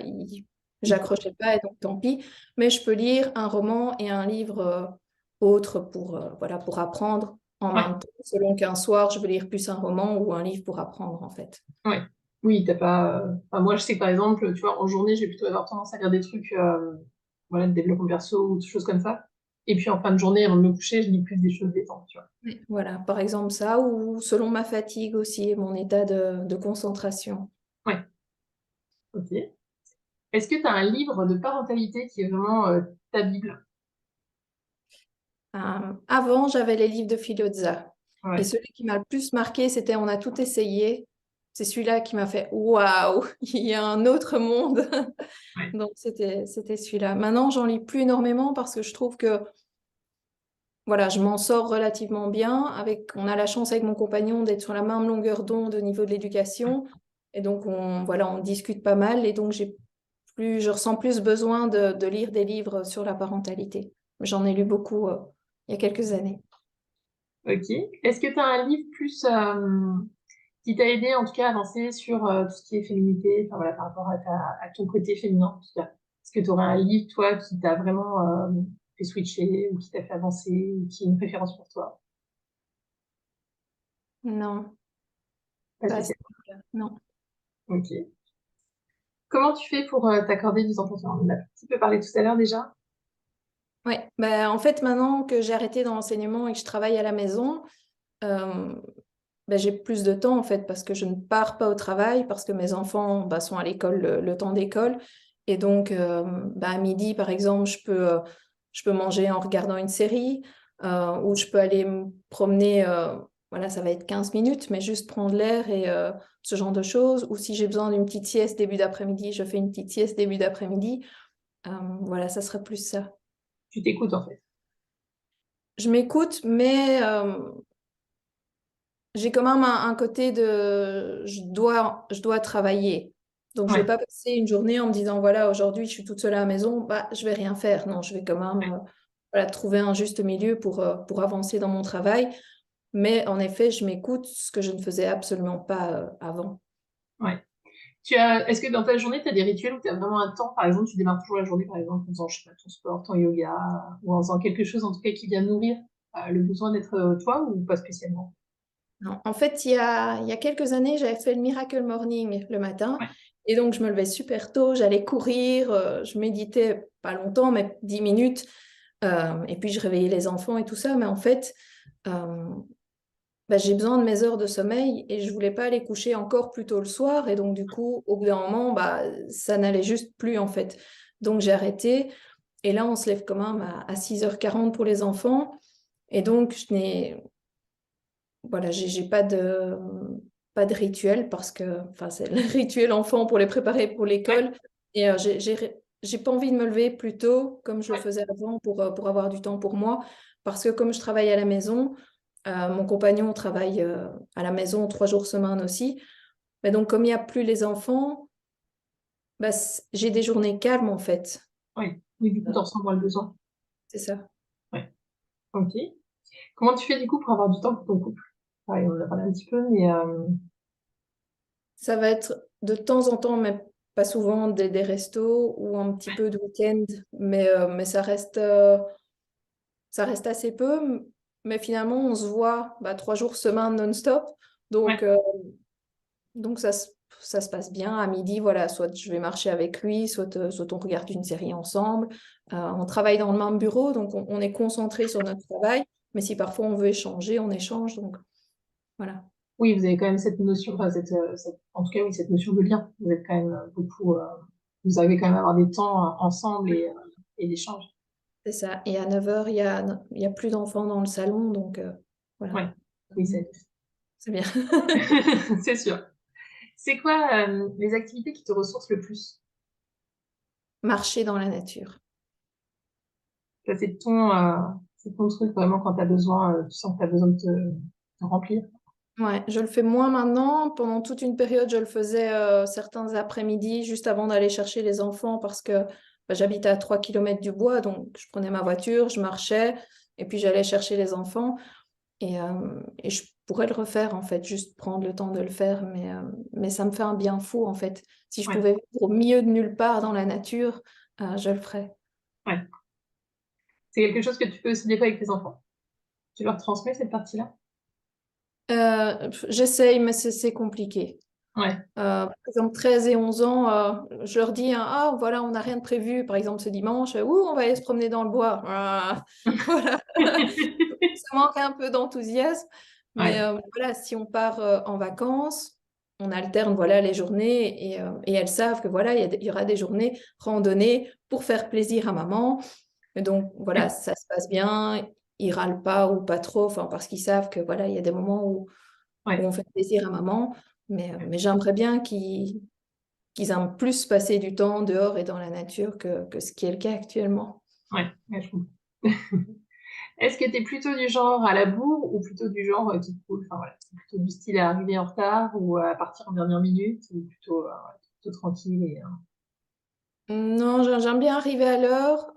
j'accrochais pas et donc tant pis. Mais je peux lire un roman et un livre autre voilà, pour apprendre en Ouais. même temps. Selon qu'un soir, je veux lire plus un roman ou un livre pour apprendre en fait. Ouais. Oui, t'as pas. Enfin, moi, je sais que par exemple, tu vois, en journée, j'ai plutôt avoir tendance à lire des trucs, voilà, de développement perso ou des choses comme ça. Et puis en fin de journée, avant de me coucher, je lis plus des choses détentes, tu vois. Oui. Voilà, par exemple ça, ou selon ma fatigue aussi et mon état de concentration. Ouais. Ok. Est-ce que tu as un livre de parentalité qui est vraiment ta Bible? Avant, j'avais les livres de Filozza. Et Ouais. celui qui m'a le plus marqué, c'était On a tout essayé. C'est celui-là qui m'a fait waouh, il y a un autre monde. Ouais. Donc, c'était celui-là. Maintenant, j'en lis plus énormément parce que je trouve que voilà, je m'en sors relativement bien. On a la chance avec mon compagnon d'être sur la même longueur d'onde au niveau de l'éducation. Et donc, on discute pas mal. Et donc, je ressens plus besoin de lire des livres sur la parentalité. J'en ai lu beaucoup il y a quelques années. Ok. Est-ce que tu as un livre plus qui t'a aidé en tout cas à avancer sur tout ce qui est féminité, enfin voilà, par rapport à ton côté féminin en tout cas? Est-ce que tu aurais un livre, toi, qui t'a vraiment fait switcher ou qui t'a fait avancer ou qui est une préférence pour toi? Non, Pas pas à ce spécial. niveau-là. Non. Ok. Comment tu fais pour t'accorder du temps pour toi? On en a un petit peu parlé tout à l'heure déjà. Ouais, en fait, maintenant que j'ai arrêté dans l'enseignement et que je travaille à la maison, euh, j'ai plus de temps en fait parce que je ne pars pas au travail, parce que mes enfants sont à l'école le temps d'école. Et donc, à midi, par exemple, je peux manger en regardant une série ou je peux aller me promener, voilà, ça va être 15 minutes, mais juste prendre l'air et ce genre de choses. Ou si j'ai besoin d'une petite sieste début d'après-midi, je fais une petite sieste début d'après-midi. Voilà, ça serait plus ça. Tu t'écoutes en fait. Je m'écoute, mais j'ai quand même un côté de je dois travailler. Donc, je vais Ouais. pas passer une journée en me disant, voilà, aujourd'hui, je suis toute seule à la maison, je vais rien faire. Non, je vais quand même voilà, trouver un juste milieu pour avancer dans mon travail. Mais en effet, je m'écoute, ce que je ne faisais absolument pas avant. Ouais. Est-ce que dans ta journée, tu as des rituels où tu as vraiment un temps, par exemple, tu démarres toujours la journée, par exemple, en faisant, je sais pas, ton sport, ton yoga, ou en faisant quelque chose, en tout cas, qui vient nourrir le besoin d'être toi, ou pas spécialement? Non. En fait, il y a quelques années, j'avais fait le Miracle Morning le matin. Ouais, Et donc, je me levais super tôt, j'allais courir, je méditais pas longtemps, mais 10 minutes. Et puis, je réveillais les enfants et tout ça. Mais en fait, euh, j'ai besoin de mes heures de sommeil et je voulais pas aller coucher encore plus tôt le soir. Et donc, du coup, au bout d'un moment, ça n'allait juste plus, en fait. Donc, j'ai arrêté. Et là, on se lève quand même à 6h40 pour les enfants. Et donc, voilà, j'ai pas de rituel parce que enfin, c'est le rituel enfant pour les préparer pour ouais, l'école. Et j'ai pas envie de me lever plus tôt comme je le ouais. faisais avant pour avoir du temps pour moi. Parce que comme je travaille à la maison, mon compagnon travaille à la maison 3 jours semaine aussi. Mais donc, comme il n'y a plus les enfants, j'ai des journées calmes en fait. Ouais. Oui, du coup, tu Euh, ressens moins le besoin. C'est ça. Ouais. Ok. Comment tu fais, du coup, pour avoir du temps pour ton couple? Pareil, on en a parlé un petit peu, mais Ça va être de temps en temps, mais pas souvent, des restos ou un petit peu de week-end, mais ça reste assez peu. Mais finalement, on se voit 3 jours semaine non-stop. ouais, Donc, donc ça se passe bien. À midi, voilà, soit je vais marcher avec lui, soit on regarde une série ensemble. On travaille dans le même bureau, donc on est concentré sur notre travail. Mais si parfois on veut échanger, on échange. Donc voilà. oui, vous avez quand même cette notion, enfin, en tout cas, oui, cette notion de lien. Vous êtes quand même beaucoup, vous arrivez quand même à avoir des temps ensemble et d'échange. C'est ça. Et à 9h, il y a plus d'enfants dans le salon, donc voilà. Ouais, oui, C'est bien. c'est sûr. C'est quoi les activités qui te ressourcent le plus? Marcher dans la nature. Ça, c'est ton truc vraiment quand tu as besoin, tu sens que tu as besoin de te remplir. Ouais, je le fais moins maintenant. Pendant toute une période, je le faisais certains après-midi, juste avant d'aller chercher les enfants, parce que j'habite à 3 kilomètres du bois, donc je prenais ma voiture, je marchais, et puis j'allais chercher les enfants. Et je pourrais le refaire, en fait, juste prendre le temps de le faire, mais ça me fait un bien fou, en fait. Si je Ouais, pouvais vivre au milieu de nulle part dans la nature, je le ferais. ouais. C'est quelque chose que tu fais aussi des fois avec tes enfants. Tu leur transmets cette partie-là? J'essaye, mais c'est compliqué. Ouais. Par exemple, 13 et 11 ans, je leur dis, hein, ah, voilà, on n'a rien de prévu, par exemple, ce dimanche, ouh, on va aller se promener dans le bois. Ah, voilà. Ça manque un peu d'enthousiasme, mais Ouais, voilà, si on part en vacances, on alterne voilà, les journées et elles savent que voilà, il y aura des journées randonnées pour faire plaisir à maman. Et donc, voilà, ça se passe bien, ils râlent pas ou pas trop, enfin, parce qu'ils savent que voilà, il y a des moments où ouais, on fait plaisir à maman, mais j'aimerais bien qu'ils aiment plus passer du temps dehors et dans la nature que ce qui est le cas actuellement. ouais, ouais, je comprends. Est-ce que tu es plutôt du genre à la bourre ou plutôt du genre qui te coule? Enfin voilà, c'est plutôt du style à arriver en retard ou à partir en dernière minute ou plutôt, plutôt tranquille et Non, j'aime bien arriver à l'heure.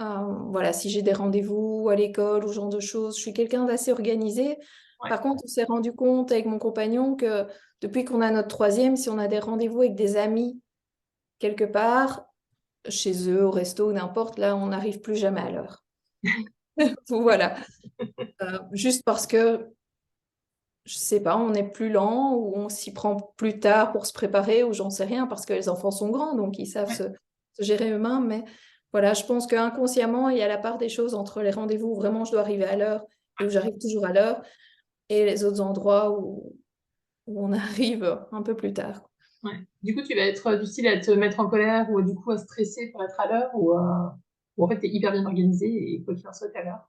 Voilà, si j'ai des rendez-vous à l'école ou ce genre de choses, je suis quelqu'un d'assez organisé. ouais. Par contre, on s'est rendu compte avec mon compagnon que depuis qu'on a notre troisième, si on a des rendez-vous avec des amis quelque part, chez eux, au resto ou n'importe, là, on n'arrive plus jamais à l'heure. Voilà. Juste parce que, je sais pas, on est plus lent ou on s'y prend plus tard pour se préparer ou j'en sais rien parce que les enfants sont grands, donc ils savent Ouais. se gérer eux-mêmes. Mais voilà, je pense qu'inconsciemment, il y a la part des choses entre les rendez-vous où vraiment je dois arriver à l'heure et où j'arrive toujours à l'heure et les autres endroits où on arrive un peu plus tard. Ouais. Du coup, tu vas être du style à te mettre en colère ou du coup à stresser pour être à l'heure ou en fait, tu es hyper bien organisé et quoi qu'il en soit, t'es à l'heure.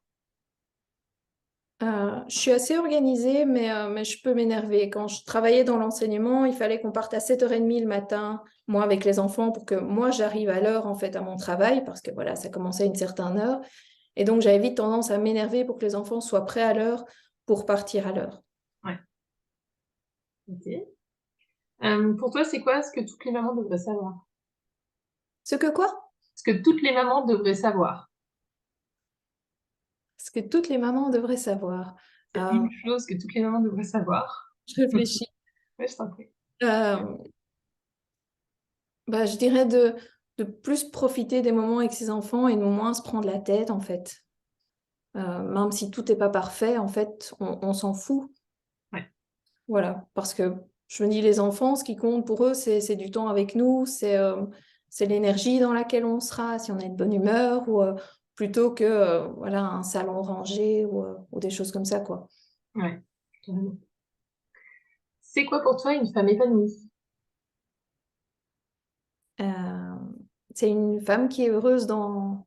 Je suis assez organisée, mais je peux m'énerver. Quand je travaillais dans l'enseignement, il fallait qu'on parte à 7h30 le matin, moi avec les enfants, pour que moi j'arrive à l'heure en fait à mon travail, parce que voilà, ça commençait à une certaine heure. Et donc j'avais vite tendance à m'énerver pour que les enfants soient prêts à l'heure pour partir à l'heure. Ouais. Ok. Pour toi, c'est quoi ce que toutes les mamans devraient savoir? Ce que quoi? Ce que toutes les mamans devraient savoir. Ce que toutes les mamans devraient savoir. C'est Euh, une chose que toutes les mamans devraient savoir. je réfléchis. Ouais, je t'en prie. Euh, je dirais de plus profiter des moments avec ses enfants et de moins se prendre la tête en fait. Même si tout n'est pas parfait, en fait, on s'en fout. Ouais. Voilà, parce que je me dis, les enfants, ce qui compte pour eux, c'est du temps avec nous, c'est l'énergie dans laquelle on sera, si on a une bonne humeur, ou plutôt que voilà, un salon rangé ou des choses comme ça, quoi. Ouais. Carrément. C'est quoi pour toi une femme épanouie? Euh, c'est une femme qui est heureuse dans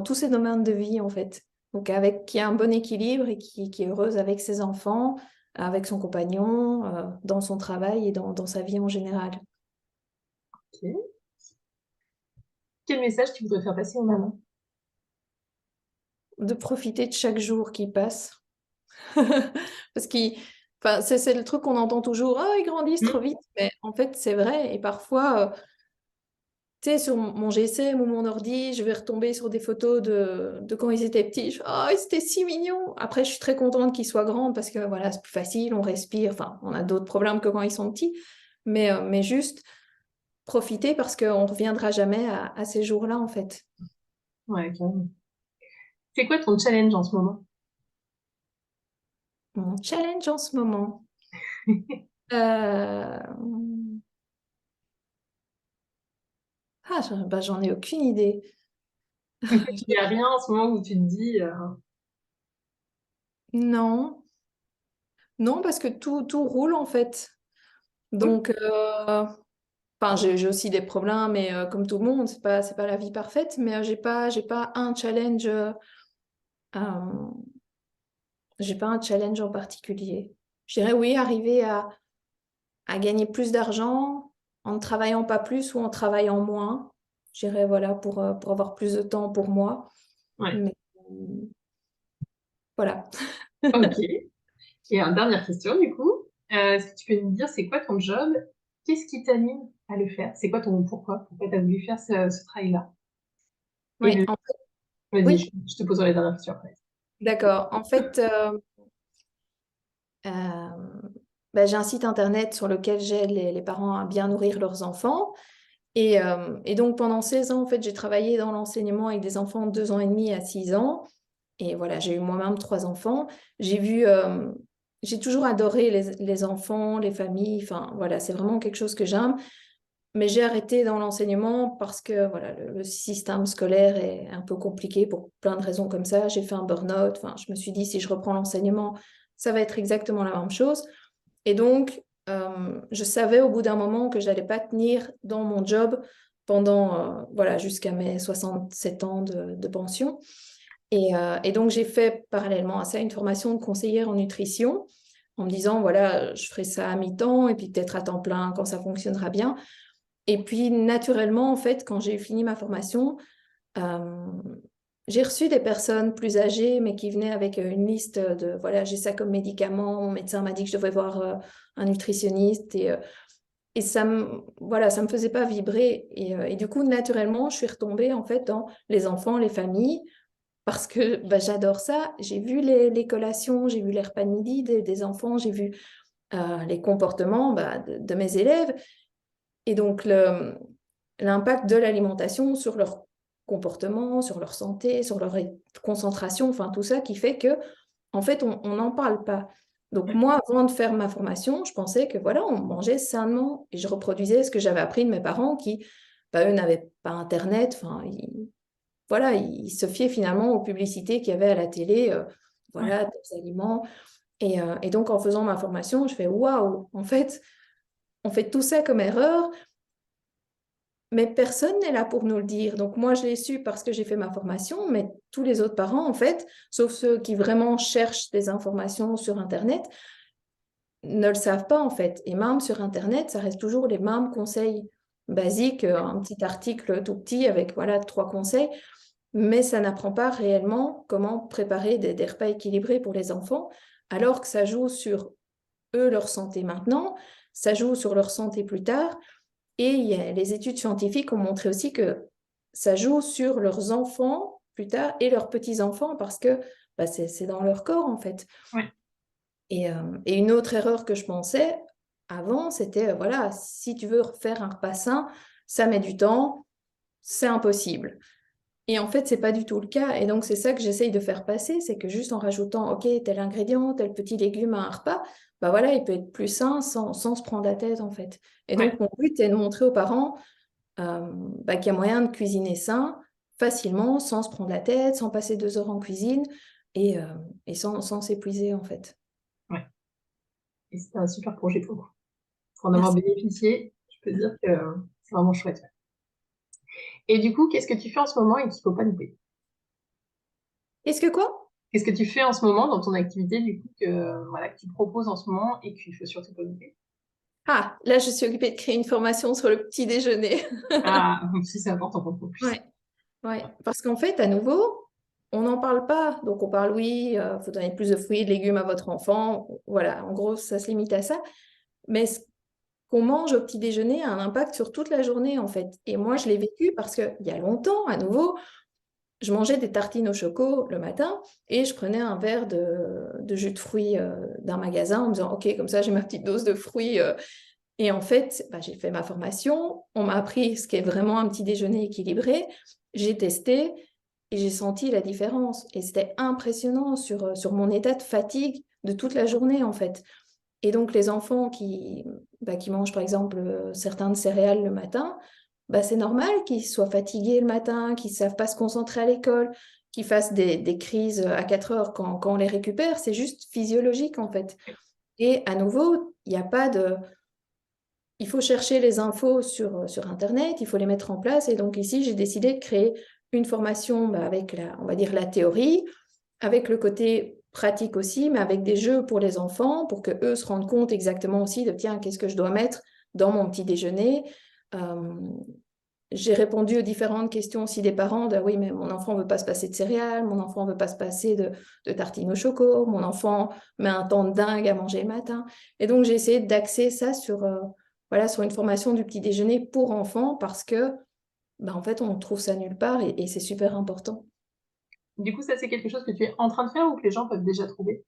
tous ses domaines de vie, en fait. Donc, qui a un bon équilibre et qui est heureuse avec ses enfants, avec son compagnon, dans son travail et dans sa vie en général. Ok. Quel message tu voudrais faire passer aux mamans? De profiter de chaque jour qui passe. Parce enfin, c'est le truc qu'on entend toujours, ah, ils grandissent trop Hmm. vite. Mais en fait, c'est vrai. Et parfois, tu sais, sur mon GSM ou mon ordi, je vais retomber sur des photos de quand ils étaient petits. Oh, ils étaient si mignons. Après, je suis très contente qu'ils soient grands parce que voilà, c'est plus facile, on respire. Enfin, on a d'autres problèmes que quand ils sont petits. Mais juste profiter parce qu'on ne reviendra jamais à ces jours-là, en fait. Ouais, carrément. C'est quoi ton challenge en ce moment? Mon challenge en ce moment. Euh, j'en ai aucune idée. Il n'y a rien en ce moment où tu te dis, Non, non, parce que tout roule en fait. cool. Donc, enfin, j'ai aussi des problèmes, mais comme tout le monde, c'est pas la vie parfaite, mais j'ai pas un challenge, euh, j'ai pas un challenge en particulier. Je dirais oui, arriver à gagner plus d'argent en ne travaillant pas plus ou en travaillant moins. Je dirais voilà, pour avoir plus de temps pour moi. Ouais. Mais voilà. Ok. Et une dernière question, du coup. Est-ce que tu peux nous dire, c'est quoi ton job? Qu'est-ce qui t'anime à le faire? C'est quoi ton pourquoi? Pourquoi tu as voulu faire ce travail-là? Et Oui, vas-y, oui, je te poserai les dernières questions après. d'accord. En fait, Euh, j'ai un site internet sur lequel j'aide les parents à bien nourrir leurs enfants. Et donc, pendant 16 ans, en fait, j'ai travaillé dans l'enseignement avec des enfants de 2 ans et demi à 6 ans. Et voilà, j'ai eu moi-même 3 enfants. J'ai vu, j'ai toujours adoré les enfants, les familles. Enfin, voilà, c'est vraiment quelque chose que j'aime. Mais j'ai arrêté dans l'enseignement parce que voilà, le système scolaire est un peu compliqué pour plein de raisons comme ça. J'ai fait un burn-out. Enfin, je me suis dit, si je reprends l'enseignement, ça va être exactement la même chose. Et donc, je savais au bout d'un moment que je n'allais pas tenir dans mon job pendant, voilà, jusqu'à mes 67 ans de pension. Et donc, j'ai fait parallèlement à ça une formation de conseillère en nutrition en me disant, voilà, je ferai ça à mi-temps et puis peut-être à temps plein quand ça fonctionnera bien. Et puis, naturellement, en fait, quand j'ai fini ma formation, euh, j'ai reçu des personnes plus âgées, mais qui venaient avec une liste de, voilà, j'ai ça comme médicament, mon médecin m'a dit que je devrais voir un nutritionniste et voilà, ça me faisait pas vibrer. Et du coup, naturellement, je suis retombée en fait dans les enfants, les familles, parce que bah, j'adore ça. J'ai vu les collations, j'ai vu les repas de midi des enfants, j'ai vu les comportements bah, de mes élèves. Et donc, l'impact de l'alimentation sur leur comportement, sur leur santé, sur leur concentration, enfin tout ça qui fait que, en fait, on n'en parle pas. Donc moi, avant de faire ma formation, je pensais que voilà, on mangeait sainement et je reproduisais ce que j'avais appris de mes parents qui, bah, eux, n'avaient pas Internet. Enfin, voilà, ils se fiaient finalement aux publicités qu'il y avait à la télé, Ouais. voilà, des aliments. Et donc, en faisant ma formation, je fais waouh, en fait, on fait tout ça comme erreur. Mais personne n'est là pour nous le dire. Donc moi, je l'ai su parce que j'ai fait ma formation, mais tous les autres parents, en fait, sauf ceux qui vraiment cherchent des informations sur Internet, ne le savent pas, en fait. Et même sur Internet, ça reste toujours les mêmes conseils basiques, un petit article tout petit avec, voilà, 3 conseils, mais ça n'apprend pas réellement comment préparer des repas équilibrés pour les enfants, alors que ça joue sur eux, leur santé maintenant, ça joue sur leur santé plus tard. Et les études scientifiques ont montré aussi que ça joue sur leurs enfants plus tard et leurs petits-enfants parce que bah, c'est dans leur corps en fait. Ouais. Et une autre erreur que je pensais avant, c'était voilà, si tu veux faire un repas sain, ça met du temps, c'est impossible. Et en fait, c'est pas du tout le cas. Et donc, c'est ça que j'essaye de faire passer, c'est que juste en rajoutant, OK, tel ingrédient, tel petit légume à un repas, bah voilà, il peut être plus sain sans se prendre la tête, en fait. Et Ouais. donc, mon but est de montrer aux parents bah, qu'il y a moyen de cuisiner sain, facilement, sans se prendre la tête, sans passer 2 heures en cuisine et sans s'épuiser, en fait. Ouais. Et c'est un super projet pour vous. Pour en avoir Merci. bénéficié, je peux dire que c'est vraiment chouette. Et du coup, qu'est-ce que tu fais en ce moment et qu'il ne faut pas louper? Est-ce que quoi? Qu'est-ce que tu fais en ce moment dans ton activité, du coup, voilà, que tu proposes en ce moment et qu'il faut surtout pas louper? Ah, là, je suis occupée de créer une formation sur le petit déjeuner. Ah, si c'est important pour toi en plus. Ouais. Ouais, parce qu'en fait, à nouveau, on n'en parle pas. Donc, on parle, oui, il faut donner plus de fruits et de légumes à votre enfant. Voilà, en gros, ça se limite à ça. Mais ce qu'on mange au petit déjeuner a un impact sur toute la journée, en fait. Et moi, je l'ai vécu parce qu'il y a longtemps, à nouveau, je mangeais des tartines au choco le matin et je prenais un verre de jus de fruits d'un magasin en me disant, OK, comme ça, j'ai ma petite dose de fruits. Et en fait, bah, j'ai fait ma formation, on m'a appris ce qu'est vraiment un petit déjeuner équilibré, j'ai testé et j'ai senti la différence. Et c'était impressionnant sur mon état de fatigue de toute la journée, en fait. Et donc, les enfants qui mangent, par exemple, certains de céréales le matin, bah, c'est normal qu'ils soient fatigués le matin, qu'ils ne savent pas se concentrer à l'école, qu'ils fassent des crises à 4 heures quand on les récupère. C'est juste physiologique, en fait. Et à nouveau, il n'y a pas de... Il faut chercher les infos sur Internet, il faut les mettre en place. Et donc ici, j'ai décidé de créer une formation bah, avec on va dire la théorie, avec le côté pratique aussi, mais avec des jeux pour les enfants, pour que eux se rendent compte exactement aussi de tiens, qu'est-ce que je dois mettre dans mon petit déjeuner. Euh, j'ai répondu aux différentes questions aussi des parents de oui, mais mon enfant ne veut pas se passer de céréales, mon enfant ne veut pas se passer de tartines au choco, mon enfant met un temps de dingue à manger le matin. Et donc, j'ai essayé d'axer ça voilà, sur une formation du petit déjeuner pour enfants parce que, bah, en fait, on trouve ça nulle part et c'est super important. Du coup, ça, c'est quelque chose que tu es en train de faire ou que les gens peuvent déjà trouver?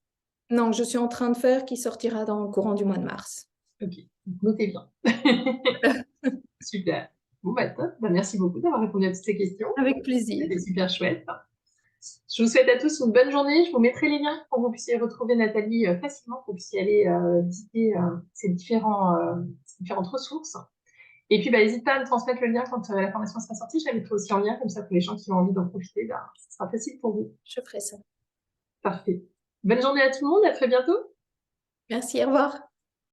Non, je suis en train de faire qui sortira dans le courant du mois de mars. Ok, donc notez bien. Super. Bon, bah top. Bah, merci beaucoup d'avoir répondu à toutes ces questions. Avec plaisir. C'était super chouette. Je vous souhaite à tous une bonne journée. Je vous mettrai les liens pour que vous puissiez retrouver Nathalie facilement, pour que vous puissiez aller visiter ces différentes ressources. Et puis, bah, n'hésite pas à me transmettre le lien quand la formation sera sortie. Je la mettrai aussi en lien, comme ça, pour les gens qui ont envie d'en profiter, bah, ce sera facile pour vous. Je ferai ça. Parfait. Bonne journée à tout le monde. À très bientôt. Merci, au revoir.